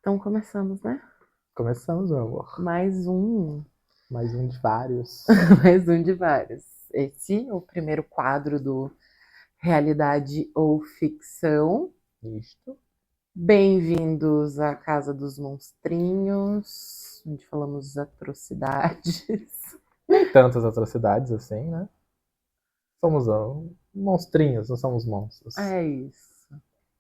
Então começamos, né? Começamos, meu amor. Mais um, Mais um de vários. mais um de vários. Esse é o primeiro quadro do Realidade ou Ficção. Isto. Bem-vindos à Casa dos Monstrinhos, onde falamos atrocidades. Nem tantas atrocidades assim, né? Somos monstrinhos, não somos monstros. É isso.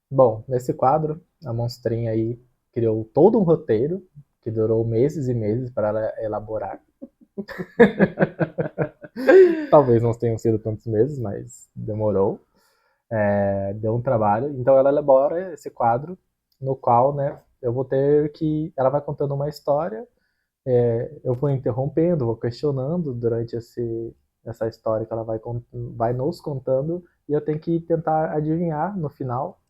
Bom, nesse quadro, a monstrinha aí criou todo um roteiro que durou meses e meses para ela elaborar. Talvez não tenham sido tantos meses, mas demorou. Deu um trabalho. Então ela elabora esse quadro no qual, né, eu vou ter que... Ela vai contando uma história, eu vou interrompendo, vou questionando durante essa história que ela vai nos contando, e eu tenho que tentar adivinhar no final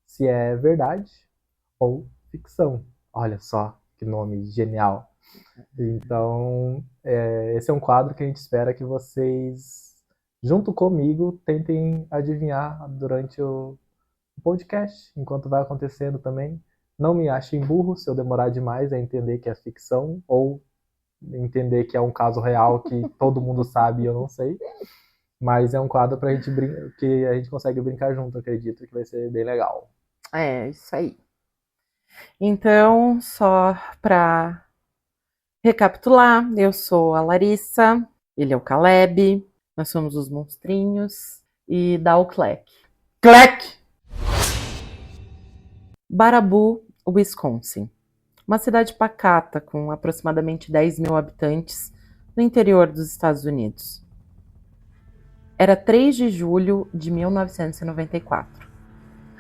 se é verdade ou ficção. Olha só que nome genial. Então, esse é um quadro que a gente espera que vocês, junto comigo, tentem adivinhar durante o podcast, enquanto vai acontecendo também. Não me achem burro se eu demorar demais a entender que é ficção, ou entender que é um caso real que todo mundo sabe e eu não sei. Mas é um quadro pra gente que a gente consegue brincar junto, acredito que vai ser bem legal. É isso aí. Então, só para recapitular, eu sou a Larissa, ele é o Caleb, nós somos os monstrinhos e dá o Clec. Clec! Baraboo, Wisconsin. Uma cidade pacata com aproximadamente 10 mil habitantes no interior dos Estados Unidos. Era 3 de julho de 1994.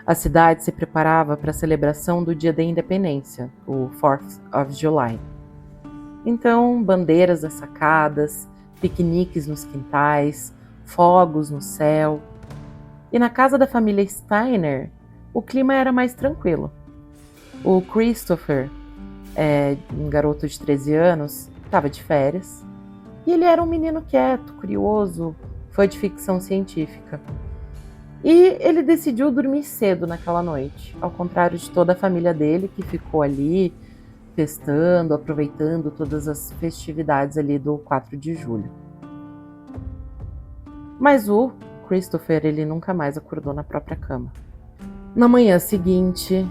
A cidade se preparava para a celebração do Dia da Independência, o 4th of July. Então, bandeiras nas sacadas, piqueniques nos quintais, fogos no céu. E na casa da família Steiner, o clima era mais tranquilo. O Christopher, um garoto de 13 anos, estava de férias. E ele era um menino quieto, curioso, fã de ficção científica. E ele decidiu dormir cedo naquela noite, ao contrário de toda a família dele, que ficou ali festando, aproveitando todas as festividades ali do 4 de julho. Mas o Christopher, ele nunca mais acordou na própria cama. Na manhã seguinte,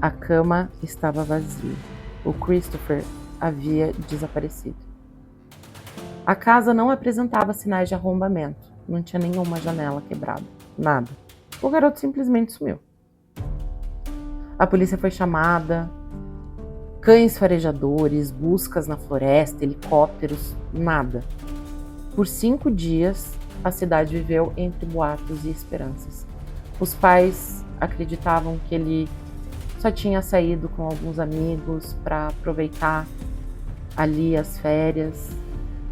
a cama estava vazia. O Christopher havia desaparecido. A casa não apresentava sinais de arrombamento. Não tinha nenhuma janela quebrada. Nada. O garoto simplesmente sumiu. A polícia foi chamada. Cães farejadores, buscas na floresta, helicópteros, nada. Por 5 dias, a cidade viveu entre boatos e esperanças. Os pais acreditavam que ele só tinha saído com alguns amigos para aproveitar ali as férias.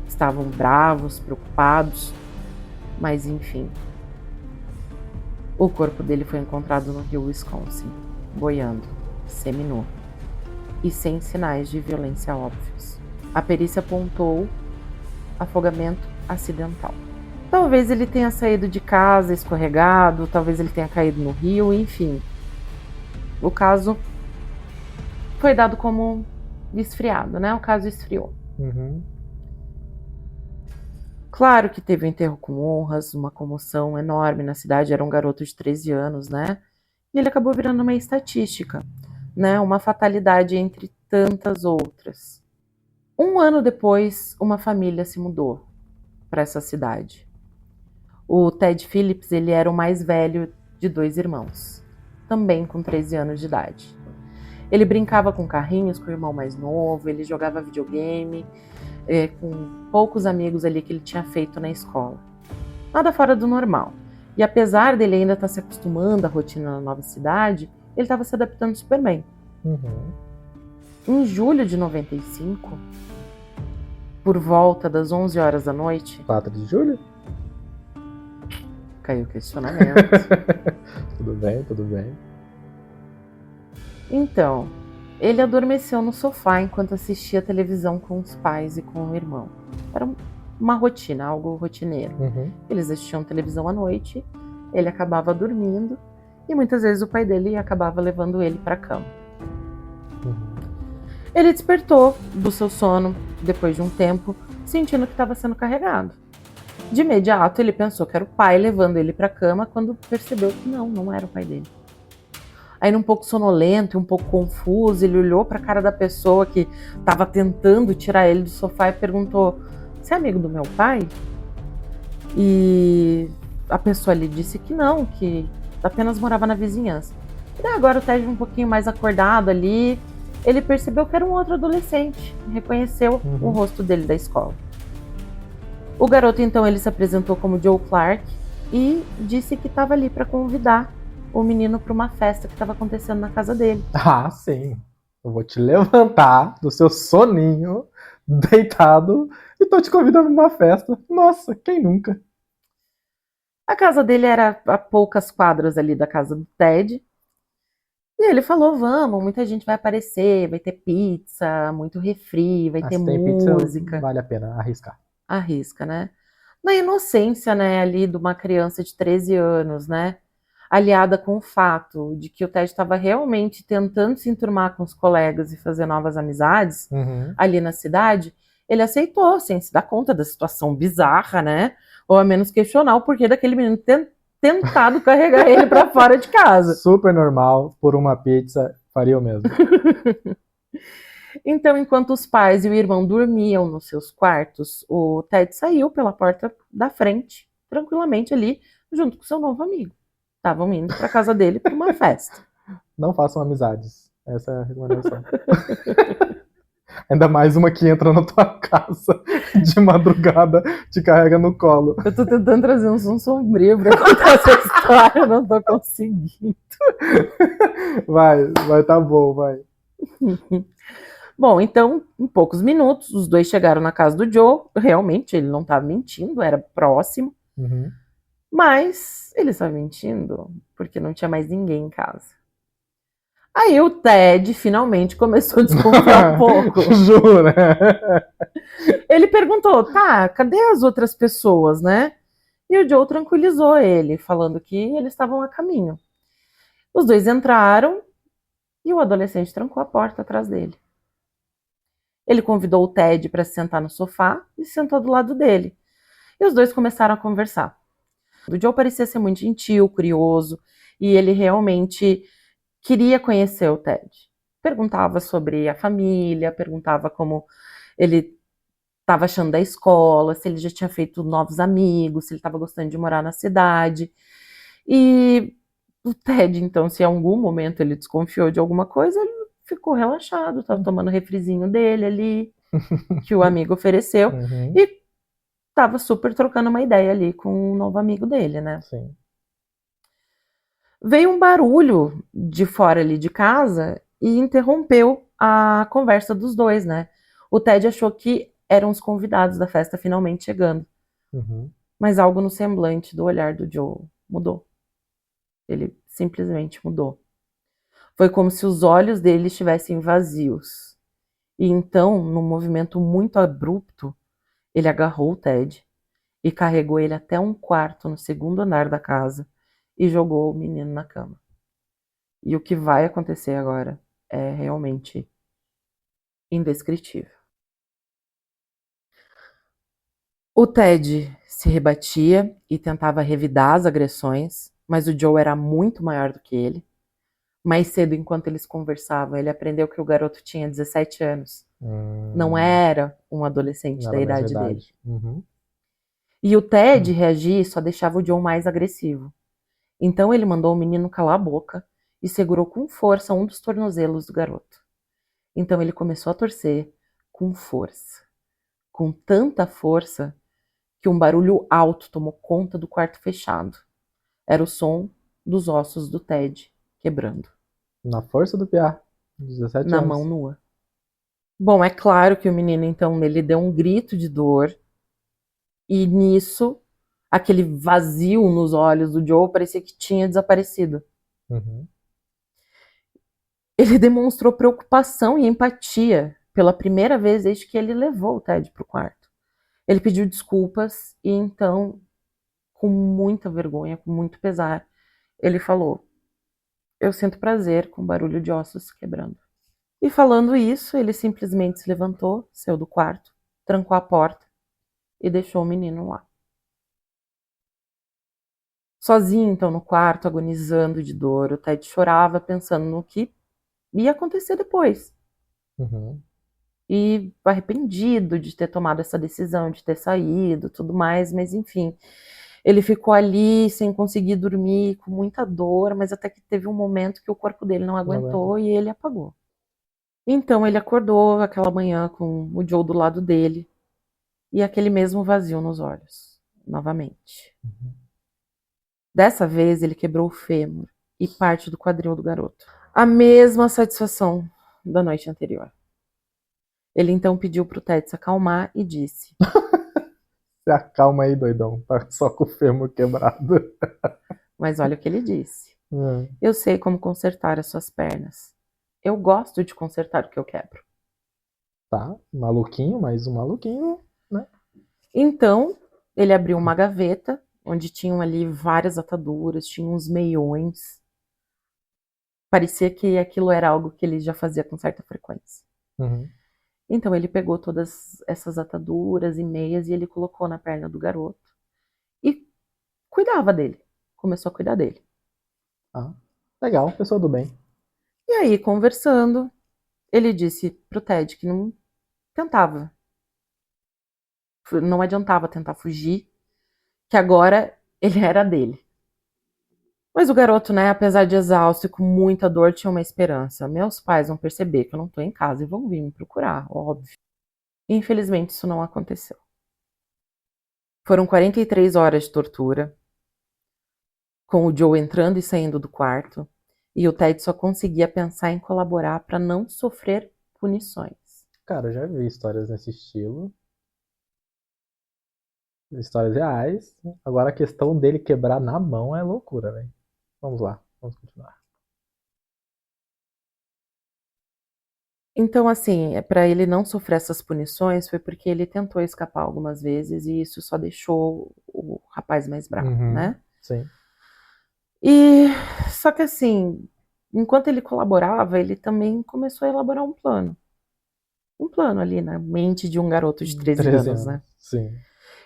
Estavam bravos, preocupados, mas enfim. O corpo dele foi encontrado no rio Wisconsin, boiando, seminu e sem sinais de violência óbvios. A perícia apontou afogamento acidental. Talvez ele tenha saído de casa escorregado, talvez ele tenha caído no rio, enfim. O caso foi dado como esfriado, né? O caso esfriou. Uhum. Claro que teve um enterro com honras, uma comoção enorme na cidade, era um garoto de 13 anos, né? E ele acabou virando uma estatística, né? Uma fatalidade entre tantas outras. 1 ano depois, uma família se mudou para essa cidade. O Ted Phillips, ele era o mais velho de 2 irmãos, também com 13 anos de idade. Ele brincava com carrinhos com o irmão mais novo, ele jogava videogame, com poucos amigos ali que ele tinha feito na escola. Nada fora do normal. E apesar dele ainda estar se acostumando à rotina na nova cidade, ele estava se adaptando super bem. Uhum. Em julho de 95, por volta das 11 horas da noite... 4 de julho? Caiu o questionamento. Tudo bem, tudo bem. Então, ele adormeceu no sofá enquanto assistia televisão com os pais e com o irmão. Era uma rotina, algo rotineiro. Uhum. Eles assistiam televisão à noite, ele acabava dormindo e muitas vezes o pai dele acabava levando ele para a cama. Ele despertou do seu sono depois de um tempo, sentindo que estava sendo carregado. De imediato, ele pensou que era o pai levando ele para a cama, quando percebeu que não era o pai dele. Aí, um pouco sonolento e um pouco confuso, ele olhou para a cara da pessoa que estava tentando tirar ele do sofá e perguntou: "Você é amigo do meu pai?" E a pessoa lhe disse que não, que apenas morava na vizinhança. E daí agora o Ted, um pouquinho mais acordado ali, ele percebeu que era um outro adolescente, reconheceu o rosto dele da escola. O garoto, então, ele se apresentou como Joe Clark e disse que estava ali para convidar o menino para uma festa que estava acontecendo na casa dele. Ah, sim. Eu vou te levantar do seu soninho, deitado, e tô te convidando pra uma festa. Nossa, quem nunca? A casa dele era a poucas quadras ali da casa do Ted. E ele falou: "Vamos, muita gente vai aparecer, vai ter pizza, muito refri, vai ter Se tem pizza, música." vale a pena arriscar. Arrisca, né? Na inocência, né, ali de uma criança de 13 anos, né? Aliada com o fato de que o Ted estava realmente tentando se enturmar com os colegas e fazer novas amizades ali na cidade, ele aceitou, sem se dar conta da situação bizarra, né? Ou a menos questionar o porquê daquele menino tentado carregar ele para fora de casa. Super normal, por uma pizza, faria o mesmo. Então, enquanto os pais e o irmão dormiam nos seus quartos, o Ted saiu pela porta da frente, tranquilamente ali, junto com seu novo amigo. Estavam indo para casa dele para uma festa. Não façam amizades. Essa é a recomendação. Ainda mais uma que entra na tua casa de madrugada, te carrega no colo. Eu tô tentando trazer um som sombrio pra contar essa história, eu não tô conseguindo. Vai tá bom, vai. Bom, então, em poucos minutos, os dois chegaram na casa do Joe. Realmente, ele não estava mentindo, era próximo. Mas ele estava mentindo porque não tinha mais ninguém em casa. Aí o Ted finalmente começou a desconfiar um pouco. Jura? Ele perguntou: "Tá, cadê as outras pessoas, né?" E o Joe tranquilizou ele, falando que eles estavam a caminho. Os dois entraram e o adolescente trancou a porta atrás dele. Ele convidou o Ted para se sentar no sofá e sentou do lado dele. E os dois começaram a conversar. O Joe parecia ser muito gentil, curioso, e ele realmente queria conhecer o Ted. Perguntava sobre a família, perguntava como ele estava achando da escola, se ele já tinha feito novos amigos, se ele estava gostando de morar na cidade. E o Ted, então, se em algum momento ele desconfiou de alguma coisa, ele ficou relaxado, estava tomando o refrizinho dele ali, que o amigo ofereceu, e estava super trocando uma ideia ali com o novo amigo dele, né? Sim. Veio um barulho de fora ali de casa e interrompeu a conversa dos dois, né? O Ted achou que eram os convidados da festa finalmente chegando. Mas algo no semblante do olhar do Joe mudou. Ele simplesmente mudou. Foi como se os olhos dele estivessem vazios. E então, num movimento muito abrupto, ele agarrou o Ted e carregou ele até um quarto no segundo andar da casa e jogou o menino na cama. E o que vai acontecer agora é realmente indescritível. O Ted se rebatia e tentava revidar as agressões, mas o Joe era muito maior do que ele. Mais cedo, enquanto eles conversavam, ele aprendeu que o garoto tinha 17 anos. Não era um adolescente da idade dele. E o Ted reagir só deixava o Joe mais agressivo. Então ele mandou o menino calar a boca e segurou com força um dos tornozelos do garoto. Então ele começou a torcer com força. Com tanta força que um barulho alto tomou conta do quarto fechado. Era o som dos ossos do Ted quebrando. Na força do piá, 17 na anos. mão nua. Bom, é claro que o menino, então, ele deu um grito de dor. E nisso, aquele vazio nos olhos do Joe parecia que tinha desaparecido. Ele demonstrou preocupação e empatia pela primeira vez desde que ele levou o Ted para o quarto. Ele pediu desculpas e então, com muita vergonha, com muito pesar, ele falou: "Eu sinto prazer com o barulho de ossos quebrando." E falando isso, ele simplesmente se levantou, saiu do quarto, trancou a porta e deixou o menino lá. Sozinho, então, no quarto, agonizando de dor, o Ted chorava pensando no que ia acontecer depois. Uhum. E arrependido de ter tomado essa decisão, de ter saído, tudo mais, mas enfim. Ele ficou ali sem conseguir dormir, com muita dor, mas até que teve um momento que o corpo dele não Não aguento. aguentou e ele apagou. Então ele acordou aquela manhã com o Joe do lado dele e aquele mesmo vazio nos olhos, novamente. Uhum. Dessa vez ele quebrou o fêmur e parte do quadril do garoto. A mesma satisfação da noite anterior. Ele então pediu pro Ted se acalmar e disse: Se acalma aí, doidão. Tá só com o fêmur quebrado. Mas olha o que ele disse. Hum. Eu sei como consertar as suas pernas. Eu gosto de consertar o que eu quebro. Tá, maluquinho, mais um maluquinho, né? Então, ele abriu uma gaveta, onde tinham ali várias ataduras, tinha uns meiões. Parecia que aquilo era algo que ele já fazia com certa frequência. Uhum. Então, ele pegou todas essas ataduras e meias e ele colocou na perna do garoto. E cuidava dele. Começou a cuidar dele. Ah, legal, pessoa do bem. E aí, conversando, ele disse pro Ted que não adiantava tentar fugir, que agora ele era dele. Mas o garoto, né, apesar de exausto e com muita dor, tinha uma esperança. Meus pais vão perceber que eu não tô em casa e vão vir me procurar, óbvio. E, infelizmente, isso não aconteceu. Foram 43 horas de tortura, com o Joe entrando e saindo do quarto, e o Ted só conseguia pensar em colaborar para não sofrer punições. Cara, eu já vi histórias nesse estilo. Histórias reais. Agora a questão dele quebrar na mão é loucura, velho. Vamos lá, vamos continuar. Então, assim, para ele não sofrer essas punições foi porque ele tentou escapar algumas vezes e isso só deixou o rapaz mais bravo, né? Sim. E só que assim, enquanto ele colaborava, ele também começou a elaborar um plano. Um plano ali na mente de um garoto de 13 13 anos, anos. né? Sim.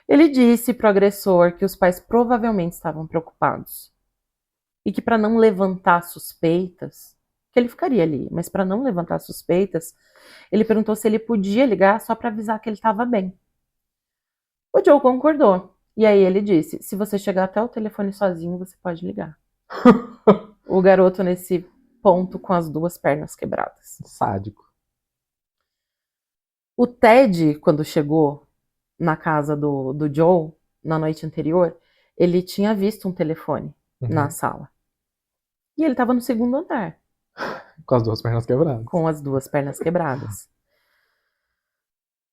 Ele disse pro agressor que os pais provavelmente estavam preocupados e que para não levantar suspeitas, que ele ficaria ali, mas para não levantar suspeitas, ele perguntou se ele podia ligar só para avisar que ele estava bem. O Joe concordou. E aí ele disse: se você chegar até o telefone sozinho, você pode ligar. O garoto nesse ponto com as duas pernas quebradas. Sádico. O Ted, quando chegou na casa do Joe, na noite anterior, ele tinha visto um telefone na sala. E ele estava no segundo andar. Com as duas pernas quebradas. Com as duas pernas quebradas.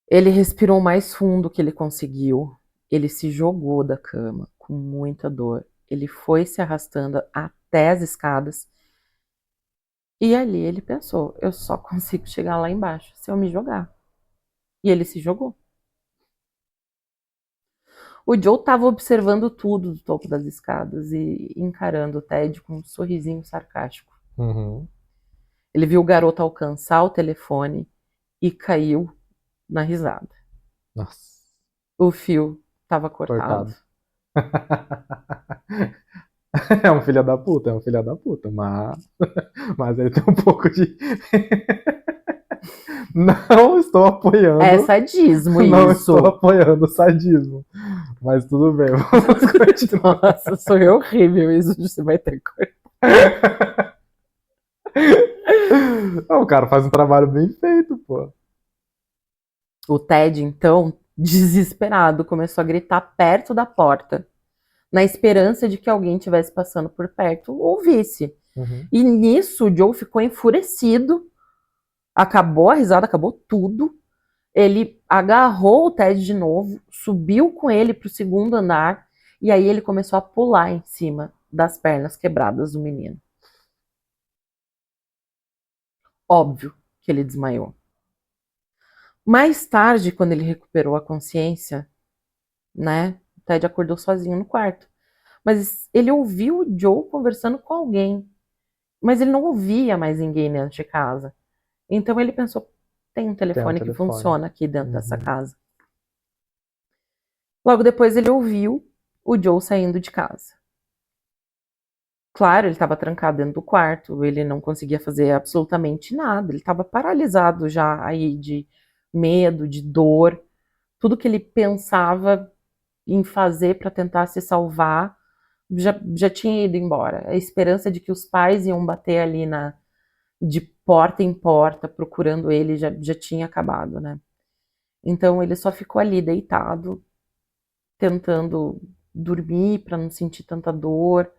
Ele respirou o mais fundo que ele conseguiu. Ele se jogou da cama com muita dor. Ele foi se arrastando até as escadas. E ali ele pensou: eu só consigo chegar lá embaixo se eu me jogar. E ele se jogou. O Joe estava observando tudo do topo das escadas e encarando o Ted com um sorrisinho sarcástico. Uhum. Ele viu o garoto alcançar o telefone e caiu na risada. Nossa. O fio estava cortado. É um filho da puta, mas ele tem um pouco de. Não estou apoiando. É sadismo Não isso. estou apoiando o sadismo. Mas tudo bem, vamos continuar. Nossa, foi horrível isso. Você vai ter que... O cara faz um trabalho bem feito, pô. O Ted, então, desesperado, começou a gritar perto da porta, na esperança de que alguém estivesse passando por perto ouvisse. Uhum. E nisso o Joe ficou enfurecido. Acabou a risada, acabou tudo. Ele agarrou o Ted de novo, subiu com ele para o segundo andar e aí ele começou a pular em cima das pernas quebradas do menino. Óbvio que ele desmaiou. Mais tarde, quando ele recuperou a consciência, né, o Ted acordou sozinho no quarto. Mas ele ouviu o Joe conversando com alguém, mas ele não ouvia mais ninguém dentro de casa. Então ele pensou, tem um telefone que telefone. funciona aqui dentro dessa Uhum. casa. Logo depois ele ouviu o Joe saindo de casa. Claro, ele estava trancado dentro do quarto, ele não conseguia fazer absolutamente nada, ele estava paralisado já aí de medo, de dor. Tudo que ele pensava em fazer para tentar se salvar já tinha ido embora. A esperança de que os pais iam bater ali de porta em porta procurando ele já tinha acabado, né? Então ele só ficou ali deitado, tentando dormir para não sentir tanta dor.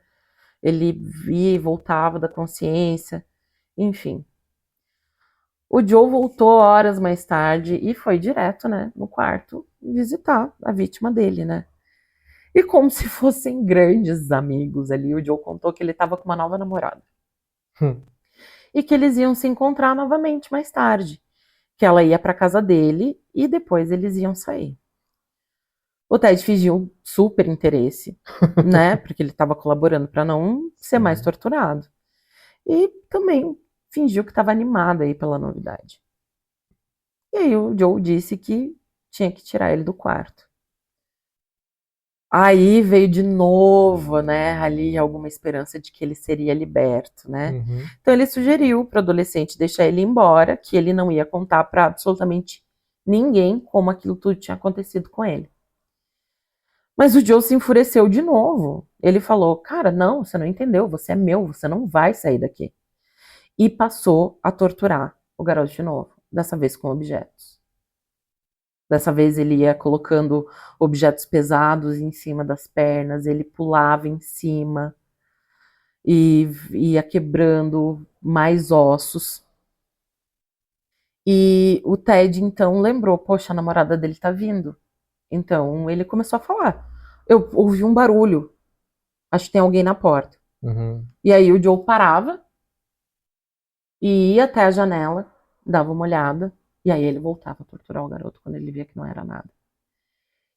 Ele via e voltava da consciência, enfim. O Joe voltou horas mais tarde e foi direto, né, no quarto visitar a vítima dele, né? E como se fossem grandes amigos ali, o Joe contou que ele estava com uma nova namorada. E que eles iam se encontrar novamente mais tarde. Que ela ia para casa dele e depois eles iam sair. O Ted fingiu super interesse, né? Porque ele estava colaborando para não ser mais torturado. E também fingiu que estava animado aí pela novidade. E aí o Joe disse que tinha que tirar ele do quarto. Aí veio de novo, né, ali alguma esperança de que ele seria liberto, né? Uhum. Então ele sugeriu para o adolescente deixar ele embora, que ele não ia contar para absolutamente ninguém como aquilo tudo tinha acontecido com ele. Mas o Joe se enfureceu de novo. Ele falou: "Cara, não, você não entendeu, você é meu, você não vai sair daqui." E passou a torturar o garoto de novo, dessa vez com objetos. Dessa vez ele ia colocando objetos pesados em cima das pernas, ele pulava em cima e ia quebrando mais ossos. E o Ted então lembrou, poxa, a namorada dele tá vindo. Então ele começou a falar. Eu ouvi um barulho, acho que tem alguém na porta. Uhum. E aí o Joe parava e ia até a janela, dava uma olhada, e aí ele voltava a torturar o garoto quando ele via que não era nada.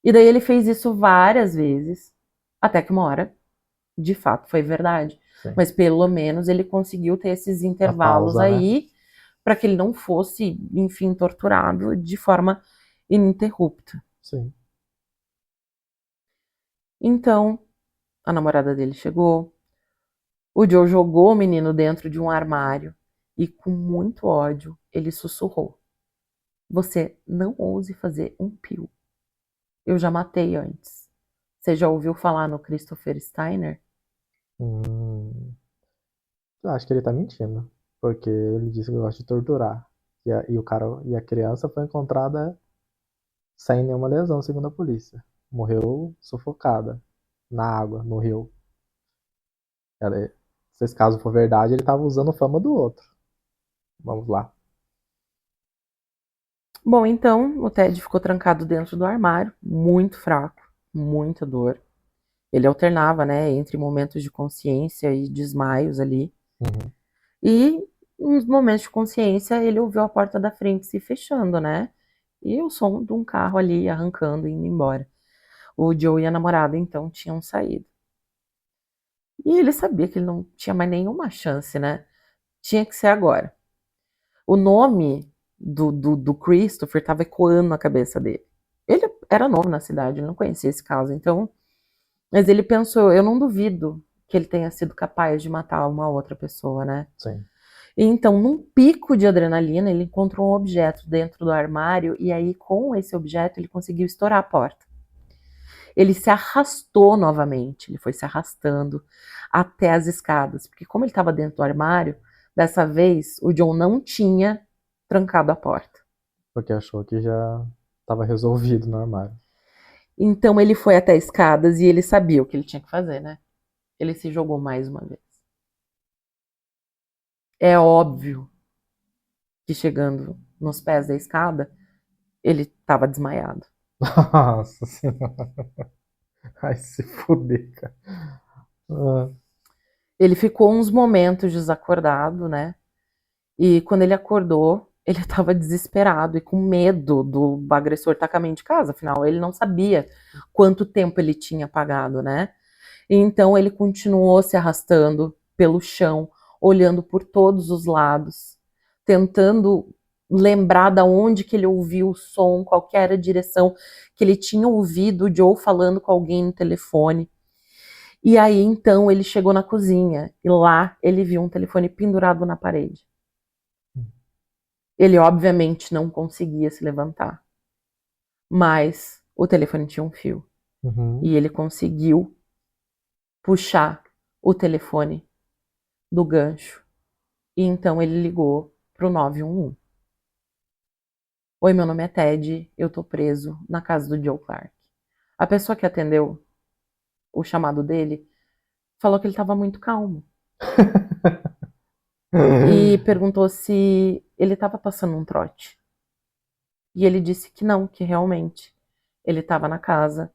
E daí ele fez isso várias vezes, até que uma hora, de fato, foi verdade. Sim. Mas pelo menos ele conseguiu ter esses intervalos pausa, né? aí, para que ele não fosse, enfim, torturado de forma ininterrupta. Sim. Então, a namorada dele chegou, o Joe jogou o menino dentro de um armário e, com muito ódio, ele sussurrou: "Você não ouse fazer um pio. Eu já matei antes. Você já ouviu falar no Christopher Steiner?" Hum. Eu acho que ele tá mentindo. Porque ele disse que gosta de torturar. E a criança foi encontrada sem nenhuma lesão, segundo a polícia. Morreu sufocada na água, no rio. Se esse caso for verdade, ele tava usando fama do outro. Vamos lá. Bom, então o Ted ficou trancado dentro do armário, muito fraco, muita dor. Ele alternava, né, entre momentos de consciência e desmaios ali. Uhum. E nos momentos de consciência ele ouviu a porta da frente se fechando, né? E o som de um carro ali arrancando e indo embora. O Joe e a namorada então tinham saído. E ele sabia que ele não tinha mais nenhuma chance, né? Tinha que ser agora. O nome do Christopher estava ecoando na cabeça dele. Ele era novo na cidade, ele não conhecia esse caso, então. Mas ele pensou: eu não duvido que ele tenha sido capaz de matar uma outra pessoa, né? Sim. E então, num pico de adrenalina, ele encontrou um objeto dentro do armário e aí, com esse objeto, ele conseguiu estourar a porta. Ele se arrastou novamente, ele foi se arrastando até as escadas, porque como ele estava dentro do armário, dessa vez o John não tinha trancado a porta. Porque achou que já estava resolvido no armário. Então ele foi até as escadas e ele sabia o que ele tinha que fazer, né? Ele se jogou mais uma vez. É óbvio que chegando nos pés da escada, ele estava desmaiado. Nossa senhora. Ai, se fuder, cara. Ah. Ele ficou uns momentos desacordado, né? E quando ele acordou, ele estava desesperado e com medo do agressor estar caminho de casa, afinal, ele não sabia quanto tempo ele tinha pagado, né? E então ele continuou se arrastando pelo chão, olhando por todos os lados, tentando lembrar da onde que ele ouviu o som, qual que era a direção que ele tinha ouvido o Joe falando com alguém no telefone. E aí, então, ele chegou na cozinha e lá ele viu um telefone pendurado na parede. Ele, obviamente, não conseguia se levantar, mas o telefone tinha um fio. Uhum. E ele conseguiu puxar o telefone do gancho. E então ele ligou pro 911. Oi, meu nome é Ted, eu tô preso na casa do Joe Clark. A pessoa que atendeu o chamado dele falou que ele estava muito calmo e perguntou se ele estava passando um trote. E ele disse que não, que realmente ele estava na casa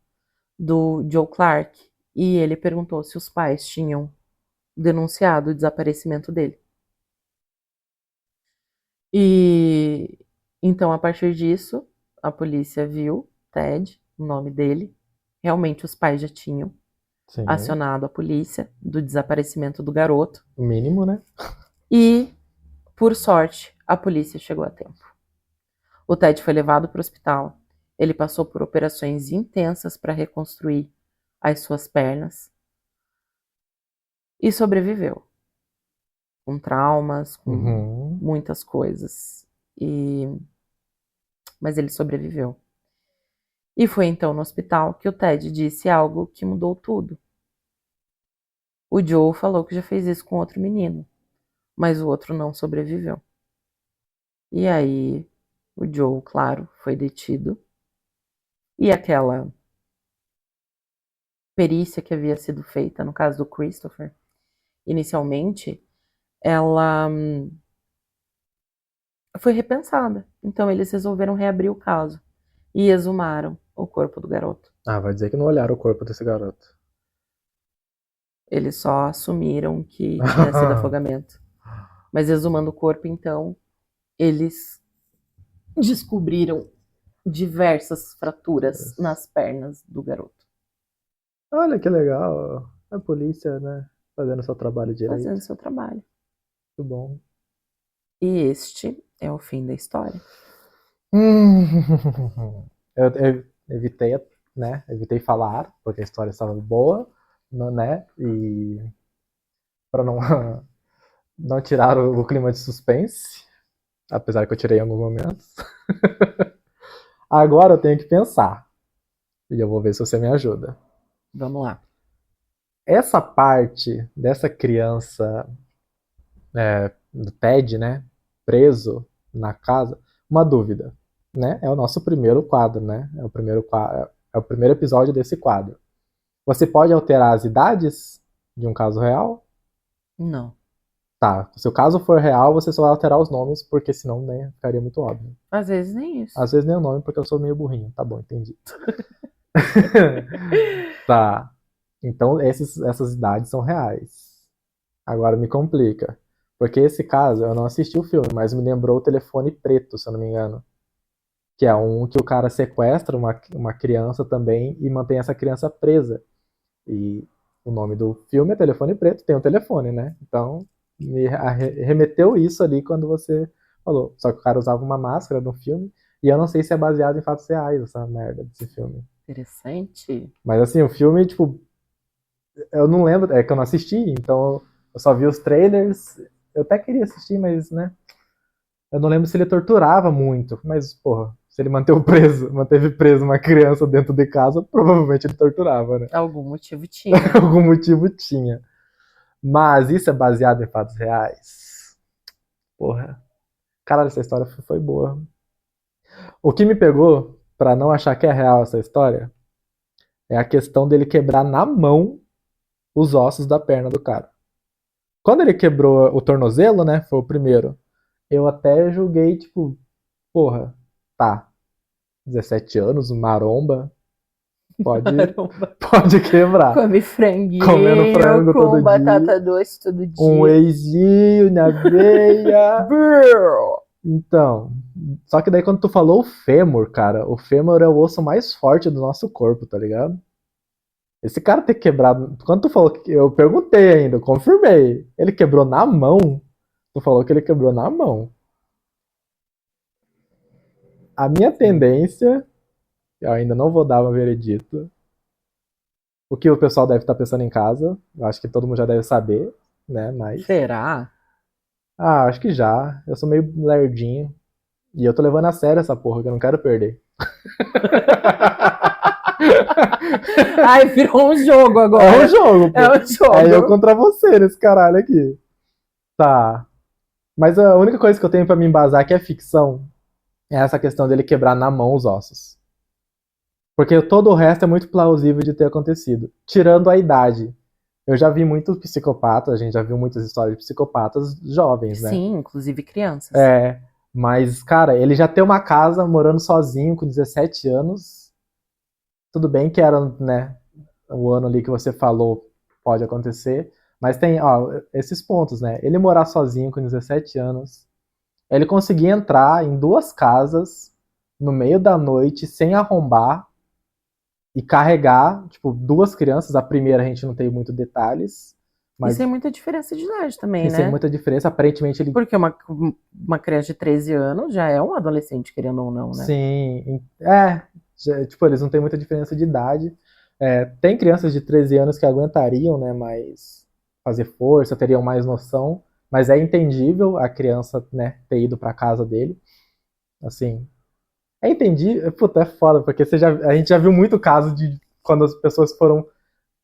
do Joe Clark e ele perguntou se os pais tinham denunciado o desaparecimento dele. E então, a partir disso, a polícia viu Ted, o nome dele. Realmente os pais já tinham Sim. acionado a polícia do desaparecimento do garoto. O mínimo, né? E, por sorte, a polícia chegou a tempo. O Ted foi levado para o hospital. Ele passou por operações intensas para reconstruir as suas pernas e sobreviveu. Com traumas, com muitas coisas. Mas ele sobreviveu. E foi então no hospital que o Ted disse algo que mudou tudo. O Joe falou que já fez isso com outro menino, mas o outro não sobreviveu. E aí, o Joe, claro, foi detido. E aquela perícia que havia sido feita no caso do Christopher, inicialmente, ela foi repensada. Então, eles resolveram reabrir o caso e exumaram o corpo do garoto. Ah, vai dizer que não olharam o corpo desse garoto. Eles só assumiram que tinha sido afogamento. Mas exumando o corpo, então, eles descobriram diversas fraturas nas pernas do garoto. Olha que legal. A polícia, né? Fazendo seu trabalho direito. Fazendo seu trabalho. Muito bom. E este é o fim da história. Eu evitei, né? Evitei falar, porque a história estava boa, né? E para não, não tirar o clima de suspense, apesar que eu tirei em alguns momentos. Agora eu tenho que pensar. E eu vou ver se você me ajuda. Vamos lá. Essa parte dessa criança do Ted, né? Preso na casa. Uma dúvida, né? É o nosso primeiro quadro, né? É o primeiro episódio desse quadro. Você pode alterar as idades de um caso real? Não. Tá. Se o caso for real, você só vai alterar os nomes, porque senão, né, ficaria muito óbvio. Às vezes nem isso. Às vezes nem o nome, porque eu sou meio burrinho. Tá bom, entendi. Tá. Então, essas idades são reais. Agora me complica. Porque esse caso, eu não assisti o filme, mas me lembrou o Telefone Preto, se eu não me engano. Que é um que o cara sequestra uma criança também e mantém essa criança presa. E o nome do filme é Telefone Preto, tem um telefone, né? Então, me remeteu isso ali quando você falou. Só que o cara usava uma máscara no filme, e eu não sei se é baseado em fatos reais, essa merda desse filme. Interessante. Mas assim, o filme, tipo, eu não lembro, é que eu não assisti, então eu só vi os trailers. Eu até queria assistir, mas, né? Eu não lembro se ele torturava muito, mas, porra, se ele manteve preso uma criança dentro de casa, provavelmente ele torturava, né? Algum motivo tinha. Algum motivo tinha. Mas isso é baseado em fatos reais? Porra. Caralho, essa história foi boa. O que me pegou, pra não achar que é real essa história, é a questão dele quebrar na mão os ossos da perna do cara. Quando ele quebrou o tornozelo, né, foi o primeiro, eu até julguei, tipo, porra, tá, 17 anos, maromba, pode quebrar. Come franguinho, Comendo frango com todo batata dia, doce todo dia. um wheyzinho na veia. Então, só que daí quando tu falou o fêmur, cara, o fêmur é o osso mais forte do nosso corpo, tá ligado? Esse cara ter quebrado. Quando tu falou que. Eu perguntei ainda, eu confirmei. Ele quebrou na mão? Tu falou que ele quebrou na mão. A minha tendência, eu ainda não vou dar um veredito. O que o pessoal deve estar pensando em casa, eu acho que todo mundo já deve saber, né? Mas. Será? Acho que já. Eu sou meio lerdinho. E eu tô levando a sério essa porra, que eu não quero perder. Ai, virou um jogo agora. É um jogo, pô. É um jogo. É eu contra você nesse caralho aqui. Tá. Mas a única coisa que eu tenho pra me embasar que é ficção é essa questão dele quebrar na mão os ossos. Porque todo o resto é muito plausível de ter acontecido. Tirando a idade. Eu já vi muitos psicopatas, a gente já viu muitas histórias de psicopatas jovens, né? Sim, inclusive crianças. É. Mas, cara, ele já tem uma casa morando sozinho com 17 anos. Tudo bem que era, né, o ano ali que você falou pode acontecer. Mas tem, ó, esses pontos, né? Ele morar sozinho com 17 anos. Ele conseguir entrar em 2 casas no meio da noite sem arrombar e carregar, tipo, 2 crianças. A primeira a gente não tem muito detalhes, E mas sem muita diferença de idade também, sem né? muita diferença. Aparentemente ele. Porque uma criança de 13 anos já é um adolescente, querendo ou não, né? Sim, tipo, eles não têm muita diferença de idade. Tem crianças de 13 anos que aguentariam, né, mais fazer força, teriam mais noção, mas é entendível a criança, né, ter ido pra casa dele. Assim, é entendível, puta, é foda, porque a gente já viu muito caso de quando as pessoas foram,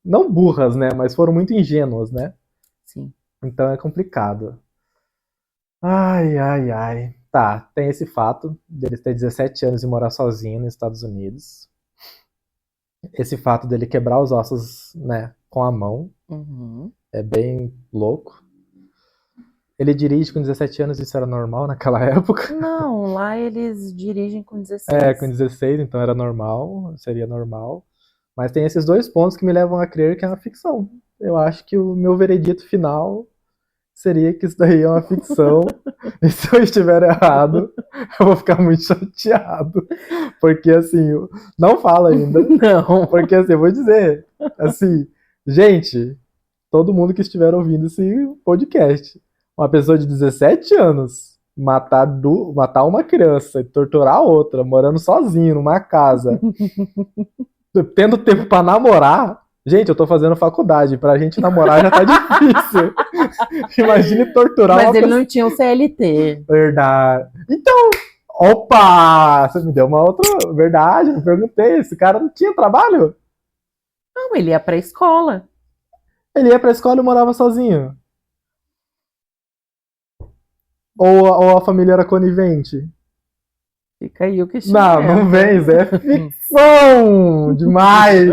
não burras, né, mas foram muito ingênuas, né? Sim. Então é complicado. Ai, ai, ai. Tá, tem esse fato dele ter 17 anos e morar sozinho nos Estados Unidos. Esse fato dele quebrar os ossos, né, com a mão, Uhum. é bem louco. Ele dirige com 17 anos, isso era normal naquela época. Não, lá eles dirigem com 16. Com 16, então era normal, seria normal. Mas tem esses 2 pontos que me levam a crer que é uma ficção. Eu acho que o meu veredito final seria que isso daí é uma ficção. E se eu estiver errado, eu vou ficar muito chateado. Porque assim, não fala ainda. Não. Porque assim, eu vou dizer, assim, gente, todo mundo que estiver ouvindo esse podcast, uma pessoa de 17 anos matar uma criança e torturar outra, morando sozinho numa casa, tendo tempo pra namorar. Gente, eu tô fazendo faculdade, pra gente namorar já tá difícil. Imagine torturar Mas uma ele pessoa. não tinha o CLT. Verdade. Então, opa! Você me deu uma outra verdade, eu perguntei. Esse cara não tinha trabalho? Não, ele ia pra escola. Ele ia pra escola e morava sozinho. Ou a família era conivente? Fica aí o Não, questionamento. não vem, isso é ficção demais.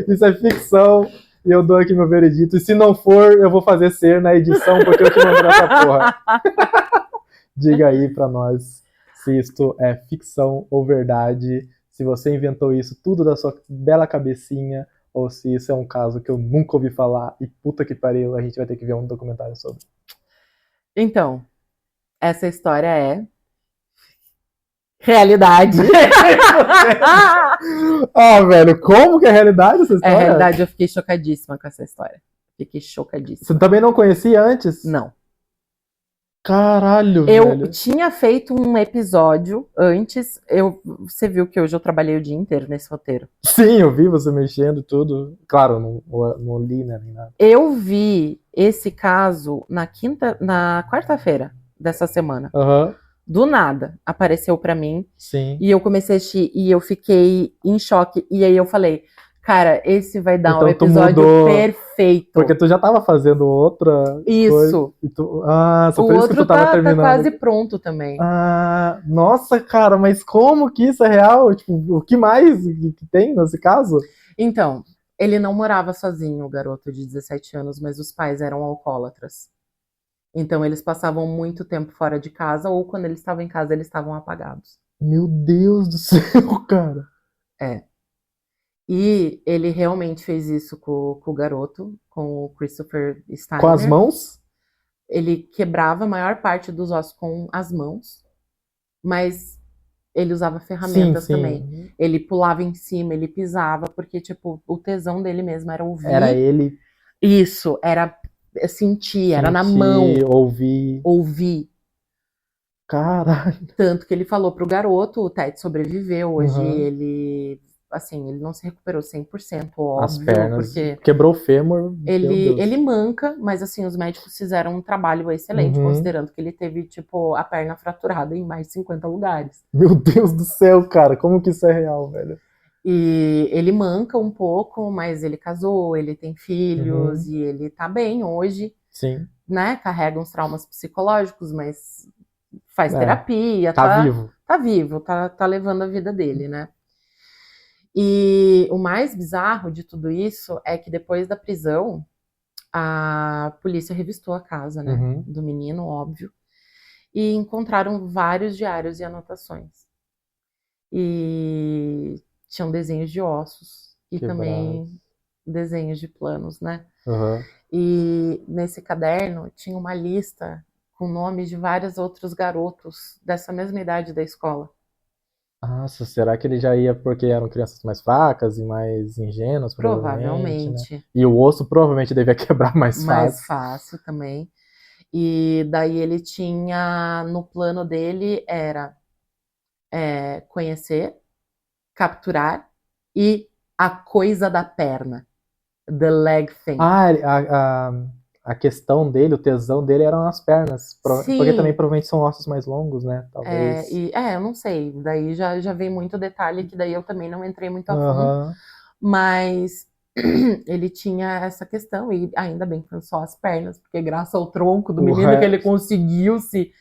Isso é ficção e eu dou aqui meu veredito. E se não for, eu vou fazer ser na edição porque eu que mandei essa porra. Diga aí pra nós se isto é ficção ou verdade, se você inventou isso tudo da sua bela cabecinha ou se isso é um caso que eu nunca ouvi falar e puta que pariu, a gente vai ter que ver um documentário sobre. Então, essa história é realidade. Velho, como que é realidade essa É história? realidade, eu fiquei chocadíssima com essa história. Fiquei chocadíssima. Você também não conhecia antes? Não. Caralho, Eu velho. tinha feito um episódio antes. Você viu que hoje eu trabalhei o dia inteiro nesse roteiro. Sim, eu vi você mexendo tudo. Claro, não li, né, nem nada. Eu vi esse caso na quarta-feira dessa semana. Aham, Do nada, apareceu pra mim. sim. E eu comecei a assistir e eu fiquei em choque. E aí eu falei, cara, esse vai dar Então um tu episódio mudou- perfeito. Porque tu já tava fazendo outra coisa. Isso. E só O por isso que outro tu tava tá terminando. quase pronto também. Nossa, cara, mas como que isso é real? Tipo, o que mais que tem nesse caso? Então, ele não morava sozinho, o garoto de 17 anos, mas os pais eram alcoólatras. Então eles passavam muito tempo fora de casa, ou quando eles estavam em casa, eles estavam apagados. Meu Deus do céu, cara. É. E ele realmente fez isso com o garoto, com o Christopher Steiner. Com as mãos? Ele quebrava a maior parte dos ossos com as mãos, mas ele usava ferramentas Sim. também. Ele pulava em cima, ele pisava, porque, tipo, o tesão dele mesmo era ouvir. Era ele Isso, era sentir, era na mão. ouvir. Ouvir. Caralho. Tanto que ele falou pro garoto, o Ted sobreviveu. Hoje Uhum. ele, assim, ele não se recuperou 100%, As óbvio, pernas. porque Quebrou o fêmur, meu ele Deus. manca, mas assim, os médicos fizeram um trabalho excelente, Uhum. considerando que ele teve, tipo, a perna fraturada em mais de 50 lugares. Meu Deus do céu, cara, como que isso é real, velho? E ele manca um pouco, mas ele casou, ele tem filhos Uhum. e ele tá bem hoje, Sim. né? Carrega uns traumas psicológicos, mas faz É, terapia, tá vivo. tá vivo, tá levando a vida dele, né? E o mais bizarro de tudo isso é que depois da prisão, a polícia revistou a casa, né? Uhum. Do menino, óbvio, e encontraram vários diários e anotações. E tinham desenhos de ossos e Quebrado. também desenhos de planos, né? Uhum. E nesse caderno tinha uma lista com nomes de vários outros garotos dessa mesma idade da escola. Nossa, será que ele já ia porque eram crianças mais fracas e mais ingênuas, provavelmente, né? Provavelmente, E o osso provavelmente devia quebrar mais mais fácil. fácil também. E daí ele tinha, no plano dele, era conhecer, capturar e a coisa da perna. The leg thing. Ah, a questão dele, o tesão dele eram as pernas. Porque também Sim, provavelmente são ossos mais longos, né? Talvez. eu não sei, daí já vem muito detalhe que daí eu também não entrei muito a fundo, Aham. mas ele tinha essa questão, e ainda bem que foi só as pernas, porque graças ao tronco do O menino que ele resto. conseguiu se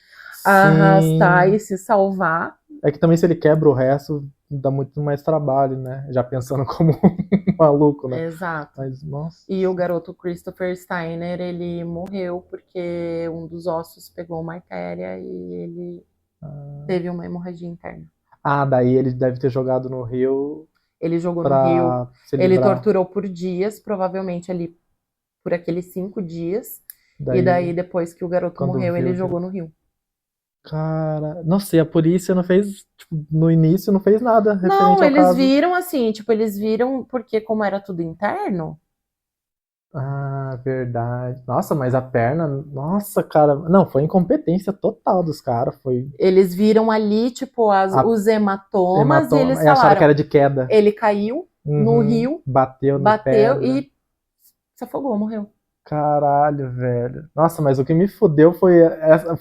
arrastar e Sim. se salvar. É que também se ele quebra o resto, dá muito mais trabalho, né? Já pensando como um maluco, né? Exato. Mas, nossa. E o garoto Christopher Steiner, ele morreu porque um dos ossos pegou uma artéria e ele teve uma hemorragia interna. Ah, daí ele deve ter jogado no rio Ele jogou no rio, pra se ele livrar. torturou por dias, provavelmente ali por aqueles 5 dias, e daí Daí, depois que o garoto quando morreu, ele viu, jogou no rio. cara. Nossa, e a polícia não fez. Tipo, no início não fez nada Não, referente ao eles caso. viram assim, tipo, eles viram porque como era tudo interno, Ah, verdade. Nossa, mas a perna. Nossa, cara. Não, foi incompetência total dos caras. Foi eles viram ali, tipo, a os hematomas e hematoma. eles E acharam que falaram, era de queda. ele caiu no Uhum. rio, Bateu na bateu pedra. e se afogou, morreu. Caralho, velho. Nossa, mas o que me fudeu foi essa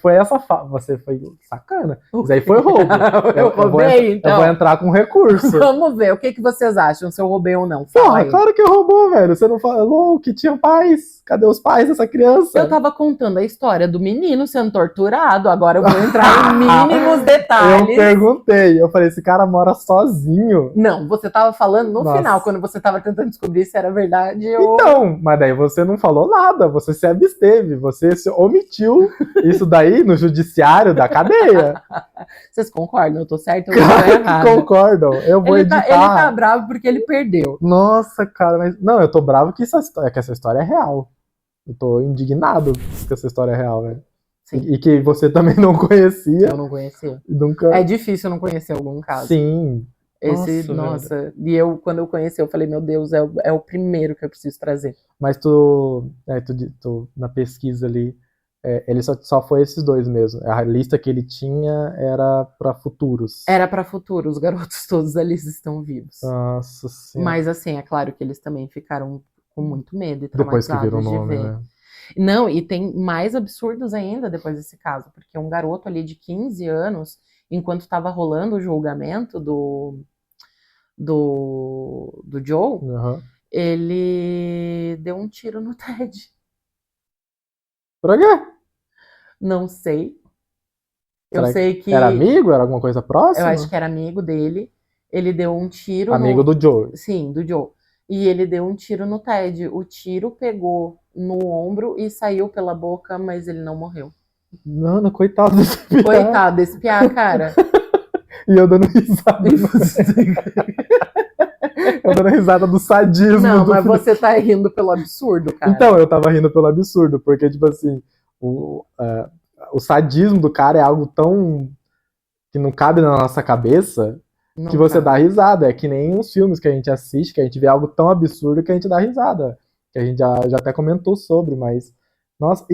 Você foi sacana. Isso aí foi roubo. Eu roubei, Eu vou então. entrar com recurso. Vamos ver, o que que vocês acham, se eu roubei ou não? Fala Porra, aí. claro que roubou, velho. Você não falou que tinha pais. Cadê os pais dessa criança? Eu tava contando a história do menino sendo torturado, agora eu vou entrar em mínimos Eu detalhes. perguntei. Eu falei, esse cara mora sozinho. Não, você tava falando no Nossa. final, quando você tava tentando descobrir se era verdade ou... Então, mas daí você não falou nada. Você se absteve. Você se omitiu isso daí no judiciário da cadeia. Vocês concordam? Eu tô certa ou eu tô Claro que errada? concordam. Eu vou Ele tá editar. bravo porque ele perdeu. Nossa, cara, mas. Não, eu tô bravo que que essa história é real. Eu tô indignado que essa história é real, velho. Sim, E que você também não conhecia. eu não conhecia. E nunca. É difícil não conhecer algum caso. Sim. Esse, Nossa, velho. nossa, e eu, quando eu conheci, eu falei, meu Deus, é o primeiro que eu preciso trazer. Mas tu na pesquisa ali, ele só foi esses dois mesmo. A lista que ele tinha era pra futuros. Era pra futuro, os garotos todos ali estão vivos. Nossa senhora. Mas assim, é claro que eles também ficaram com muito medo e Depois que viram o traumatizados de nome, ver. né? Não, e tem mais absurdos ainda depois desse caso, porque um garoto ali de 15 anos, enquanto estava rolando o julgamento do Joe, Uhum. ele deu um tiro no Ted. Pra quê? Não sei. Eu Será que sei que era amigo? Era alguma coisa eu acho próxima? que era amigo dele. Ele deu um tiro Amigo no. do Joe. Sim, do Joe. E ele deu um tiro no Ted. O tiro pegou no ombro e saiu pela boca, mas ele não morreu. Mano, coitado desse piá. Coitado desse piá, cara. E eu dando risada. Eu dando risada do sadismo. Não, do mas filho. você tá rindo pelo absurdo, cara. Então, eu tava rindo pelo absurdo, porque, tipo assim, o sadismo do cara é algo tão que não cabe na nossa cabeça Não que você cabe. dá risada. É que nem os filmes que a gente assiste, que a gente vê algo tão absurdo que a gente dá risada. Que a gente já até comentou sobre, mas Nossa,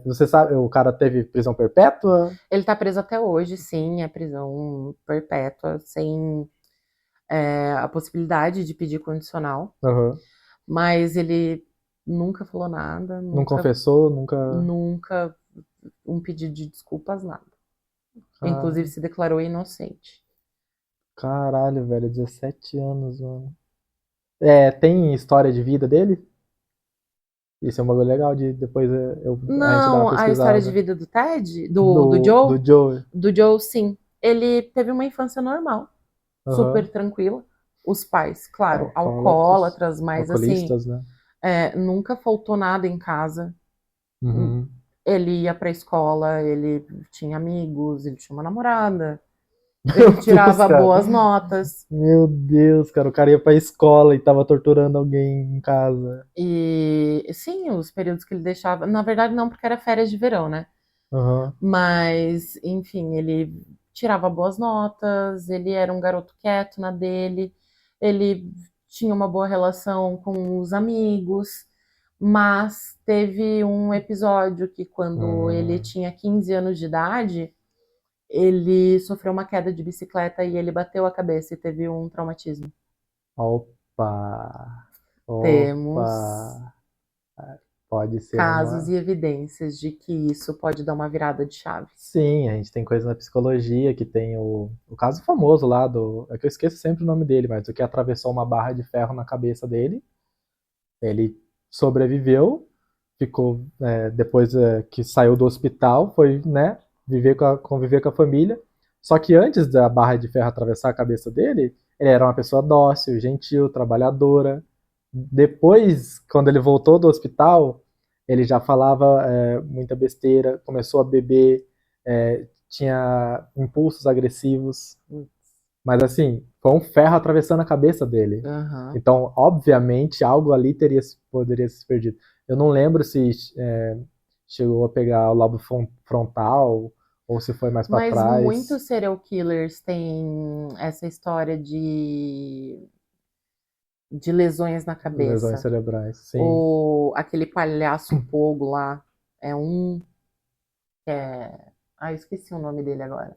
você sabe, o cara teve prisão perpétua? Ele tá preso até hoje, sim, é prisão perpétua, sem a possibilidade de pedir condicional, Aham. mas ele nunca falou nada, Não nunca, confessou, nunca. nunca um pedido de desculpas, nada. Inclusive Ah, se declarou inocente. caralho, velho, 17 anos, mano. É, tem história de vida dele? Isso é um bagulho legal de depois a gente dar uma Não, a história de pesquisada. vida do Ted, do Do Joe, Joe. do Joe, sim. Ele teve uma infância normal, Aham. super tranquila. Os pais, claro, Alcoólatras. alcoólatras, mas assim, Alcoolistas, né? nunca faltou nada em casa. Uhum. Ele ia pra escola, ele tinha amigos, ele tinha uma namorada, ele Meu Deus, tirava cara. boas notas. Meu Deus, cara. O cara ia pra escola e tava torturando alguém em casa. E sim, os períodos que ele deixava, na verdade não, porque era férias de verão, né? Aham. Mas, enfim, ele tirava boas notas, ele era um garoto quieto na dele, ele tinha uma boa relação com os amigos, mas teve um episódio que, quando ele Hum. tinha 15 anos de idade, ele sofreu uma queda de bicicleta e ele bateu a cabeça e teve um traumatismo. Opa. Temos Opa. Pode ser casos uma. e evidências de que isso pode dar uma virada de chave. Sim, a gente tem coisa na psicologia que tem o caso famoso lá do. É que eu esqueço sempre o nome dele, mas o que atravessou uma barra de ferro na cabeça dele. Ele sobreviveu, ficou, depois que saiu do hospital, foi, né, conviver com a família. Só que antes da barra de ferro atravessar a cabeça dele, ele era uma pessoa dócil, gentil, trabalhadora. Depois, quando ele voltou do hospital, ele já falava muita besteira, começou a beber, tinha impulsos agressivos. Mas assim, foi um ferro atravessando a cabeça dele. Uhum. Então, obviamente, algo ali poderia se perdido. Eu não lembro se chegou a pegar o lobo frontal ou se foi mais para Mas trás. muitos serial killers têm essa história de lesões na Lesões cabeça. cerebrais, sim. Aquele palhaço Pogo lá é um que é. Ah, esqueci o nome dele agora.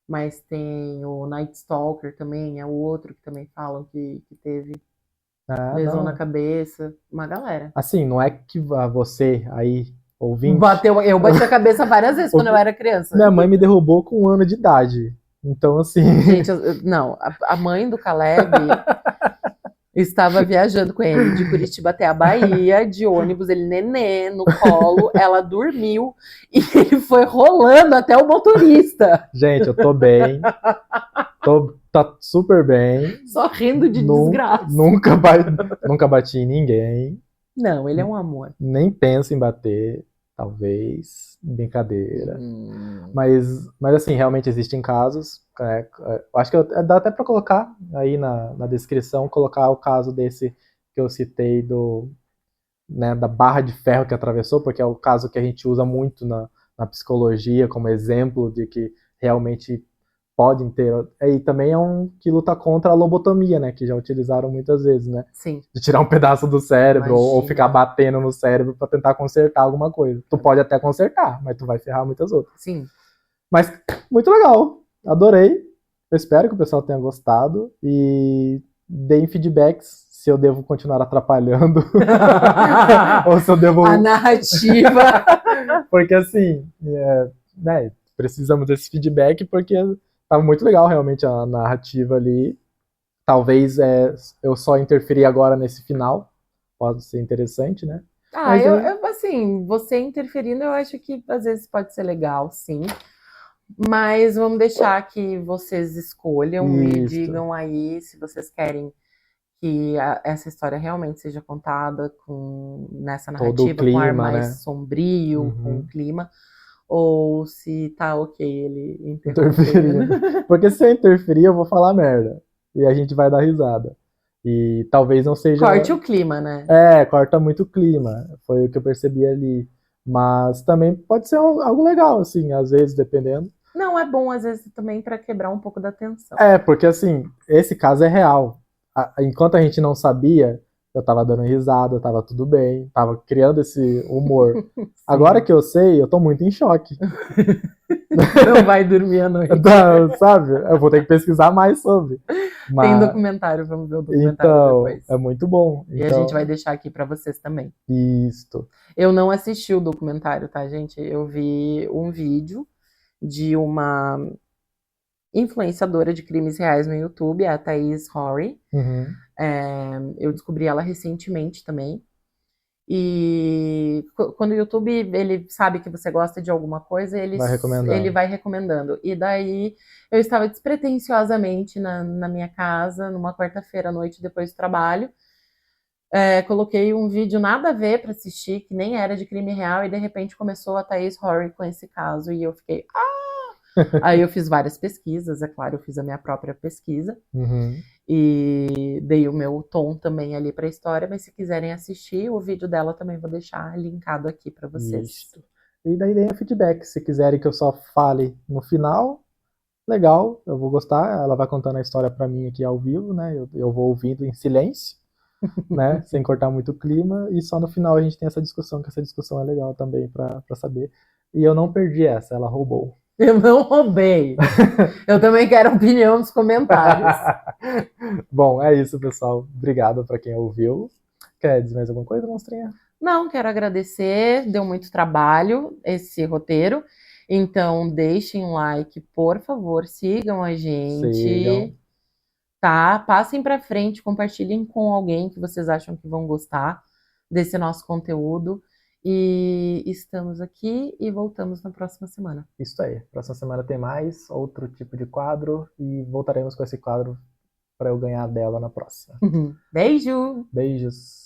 Mas tem o Night Stalker também, é o outro que também falam que teve Ah, lesão na não. cabeça. Uma galera. Assim, não é que você aí, ouvinte. Eu bati a cabeça várias vezes quando eu era criança. Minha mãe me derrubou com 1 ano de idade. Então, assim. Gente, não, a mãe do Caleb estava viajando com ele de Curitiba até a Bahia, de ônibus, ele nenê no colo, ela dormiu e ele foi rolando até o motorista. Gente, eu tô bem. Tá super bem. Só rindo de desgraça. Nunca bati em ninguém. Não, ele é um amor. Nem penso em bater, talvez. Brincadeira. Mas assim, realmente existem casos. Eu acho que dá até para colocar aí na descrição, colocar o caso desse que eu citei da barra de ferro que atravessou, porque é o caso que a gente usa muito na psicologia como exemplo de que realmente podem ter. E também é um que luta contra a lobotomia, né? Que já utilizaram muitas vezes, né? Sim. De tirar um pedaço do cérebro ou Imagina. ficar batendo no cérebro para tentar consertar alguma coisa. Tu pode até consertar, mas tu vai ferrar muitas outras. Sim. Mas muito legal. Adorei. Eu espero que o pessoal tenha gostado e deem feedbacks se eu devo continuar atrapalhando ou se eu devo. A narrativa. Porque assim, né, precisamos desse feedback porque tava muito legal realmente a narrativa ali. Talvez eu só interferir agora nesse final. Pode ser interessante, né? Ah, assim, você interferindo, eu acho que às vezes pode ser legal, sim. Mas vamos deixar que vocês escolham e digam aí se vocês querem que essa história realmente seja contada nessa narrativa, clima, com ar mais né? sombrio, com o clima, ou se tá ok ele interferir. Porque se eu interferir, eu vou falar merda. E a gente vai dar risada. E talvez não seja. Corte o clima, né? Corta muito o clima. Foi o que eu percebi ali. Mas também pode ser algo legal, assim, às vezes, dependendo. Não, é bom, às vezes, também para quebrar um pouco da tensão. Porque assim, esse caso é real. Enquanto a gente não sabia, eu tava dando risada, tava tudo bem, tava criando esse humor. Agora que eu sei, eu tô muito em choque. Não vai dormir à noite. Sabe? Eu vou ter que pesquisar mais sobre. Tem Mas, documentário, vamos ver o documentário então, depois. é muito bom. E a gente vai deixar aqui pra vocês também. Isto. Eu não assisti o documentário, tá, gente? Eu vi um vídeo de uma influenciadora de crimes reais no YouTube, a Thaís Horry. Uhum. Eu descobri ela recentemente também. E quando o YouTube ele sabe que você gosta de alguma coisa, ele vai recomendando. E daí eu estava despretensiosamente na minha casa, numa quarta-feira à noite, depois do trabalho. Coloquei um vídeo nada a ver para assistir, que nem era de crime real, e de repente começou a Thaís Horry com esse caso, e eu fiquei, Aí eu fiz várias pesquisas, é claro, eu fiz a minha própria pesquisa. Uhum. E dei o meu tom também ali para a história, mas se quiserem assistir, o vídeo dela também vou deixar linkado aqui para vocês. Isso. E daí deem feedback, se quiserem que eu só fale no final, legal, eu vou gostar, ela vai contando a história para mim aqui ao vivo, né, eu vou ouvindo em silêncio, né, sem cortar muito o clima, e só no final a gente tem essa discussão, que essa discussão é legal também para saber. E eu não perdi essa, ela roubou. Eu não roubei. Eu também quero opinião nos comentários. Bom, é isso, pessoal. Obrigado para quem ouviu. Quer dizer mais alguma coisa, monstrinha? Não, quero agradecer. Deu muito trabalho esse roteiro. Então, deixem um like, por favor. Sigam a gente. Sigam. Tá? Passem para frente, compartilhem com alguém que vocês acham que vão gostar desse nosso conteúdo. E estamos aqui e voltamos na próxima semana. Isso aí. Próxima semana tem mais outro tipo de quadro e voltaremos com esse quadro para eu ganhar dela na próxima. Beijo! Beijos!